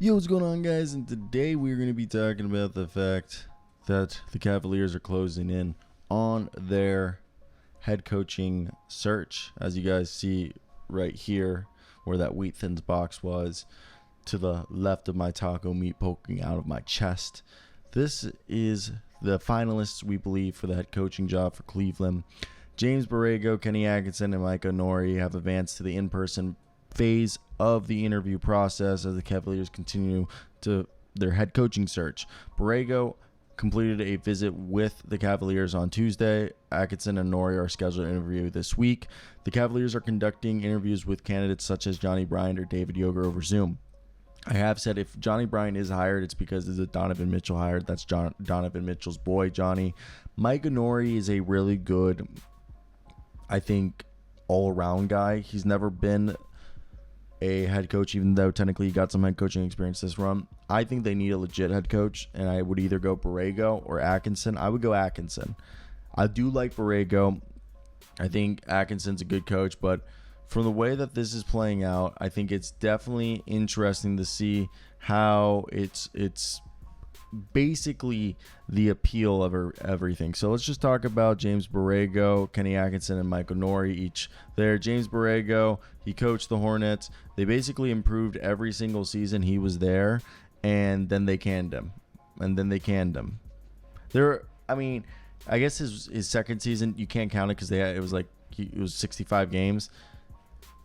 Yo, what's going on, guys? And today we're going to be talking about the fact that the Cavaliers are closing in on their head coaching search. As you guys see right here, where that Wheat Thins box was, to the left of my taco meat poking out of my chest. This is the finalists, we believe, for the head coaching job for Cleveland. James Borrego, Kenny Atkinson, and Micah Nori have advanced to the in-person phase of the interview process as the Cavaliers continue to their head coaching search. Borrego completed a visit with the Cavaliers on Tuesday. Atkinson and Nori are scheduled to interview this week. The Cavaliers are conducting interviews with candidates such as Johnnie Bryant or David Joerger over Zoom. I have said if Johnnie Bryant is hired, it's because there's a Donovan Mitchell hired. That's Donovan Mitchell's boy, Johnnie. Micah Nori is a really good, I think, all-around guy. He's never been a head coach, even though technically he got some head coaching experience this run. I think they need a legit head coach, and I would either go Borrego or Atkinson. I would go Atkinson. I do like Borrego. I think Atkinson's a good coach, but from the way that this is playing out, I think it's definitely interesting to see how it's basically the appeal of everything. So let's just talk about James Borrego, Kenny Atkinson, and Micah Nori each there. James Borrego, he coached the Hornets. They basically improved every single season he was there, and then they canned him. I guess his second season, you can't count it because it was 65 games.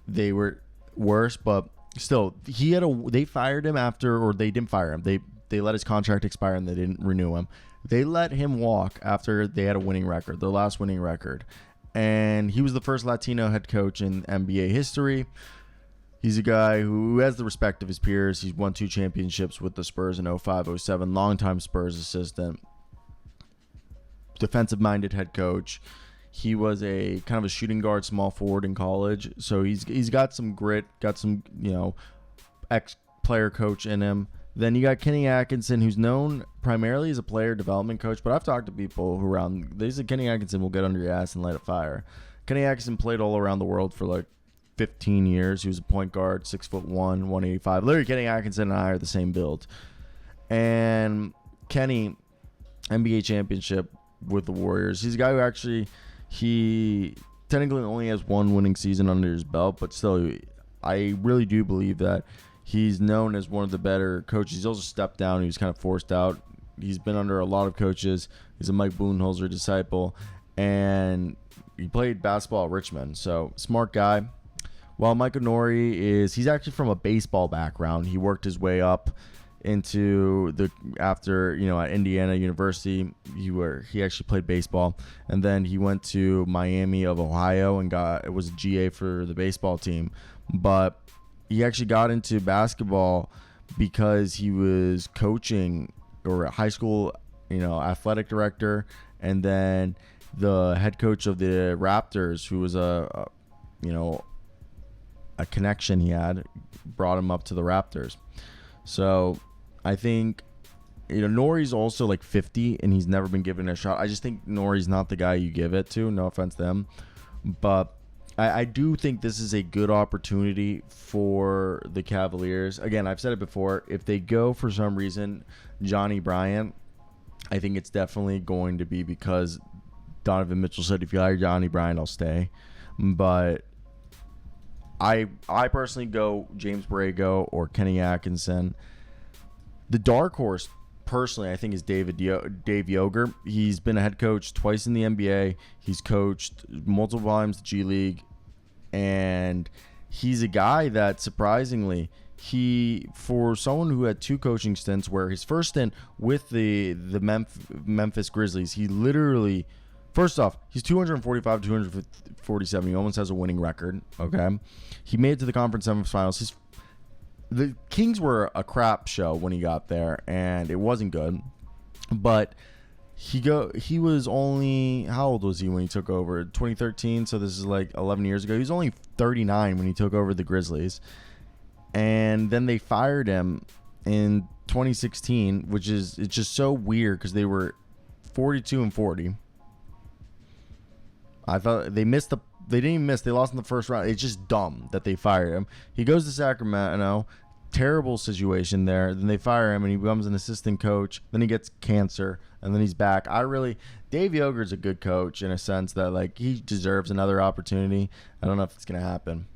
They were worse, but still, they fired him after, or they didn't fire him. They let his contract expire and they didn't renew him. They let him walk after they had a winning record, their last winning record. And he was the first Latino head coach in NBA history. He's a guy who has the respect of his peers. He's won 2 championships with the Spurs in 05-07, longtime Spurs assistant, defensive-minded head coach. He was a kind of a shooting guard, small forward in college. So he's got some grit, got some, ex-player coach in him. Then you got Kenny Atkinson, who's known primarily as a player development coach, but I've talked to people they said Kenny Atkinson will get under your ass and light a fire. Kenny Atkinson played all around the world for like 15 years. He was a point guard, 6'1", 185. Literally, Kenny Atkinson and I are the same build. And Kenny, NBA championship with the Warriors. He's a guy who he technically only has 1 winning season under his belt, but still, I really do believe that he's known as one of the better coaches. He's also stepped down. He was kind of forced out. He's been under a lot of coaches. He's a Mike Budenholzer disciple, and he played basketball at Richmond. So smart guy. While Micah Nori he's actually from a baseball background. He worked his way up into after at Indiana University. He actually played baseball, and then he went to Miami of Ohio and was a GA for the baseball team. But he actually got into basketball because he was coaching or a high school, athletic director, and then the head coach of the Raptors, who was a connection he had, brought him up to the Raptors. So I think Nori's also like 50 and he's never been given a shot. I just think Nori's not the guy you give it to. No offense to him, but I do think this is a good opportunity for the Cavaliers. Again, I've said it before. If they go for some reason Johnnie Bryant, I think it's definitely going to be because Donovan Mitchell said, if you hire Johnnie Bryant, I'll stay. But I personally go James Borrego or Kenny Atkinson. The dark horse, personally, I think is Dave Joerger. He's been a head coach twice in the NBA. He's coached multiple times the G League, and he's a guy that surprisingly, for someone who had 2 coaching stints, where his first stint with the Memphis Grizzlies, he literally, first off, he's 245, 247. He almost has a winning record. Okay, he made it to the conference semifinals. The Kings were a crap show when he got there, and it wasn't good. But he was only, how old was he when he took over? 2013, so this is like 11 years ago. He was only 39 when he took over the Grizzlies. And then they fired him in 2016, it's just so weird because they were 42-40. I thought they missed they didn't even miss. They lost in the first round. It's just dumb that they fired him. He goes to Sacramento, terrible situation there. Then they fire him and he becomes an assistant coach. Then he gets cancer and then he's back. Dave Joerger's a good coach in a sense that like he deserves another opportunity. I don't know if it's going to happen.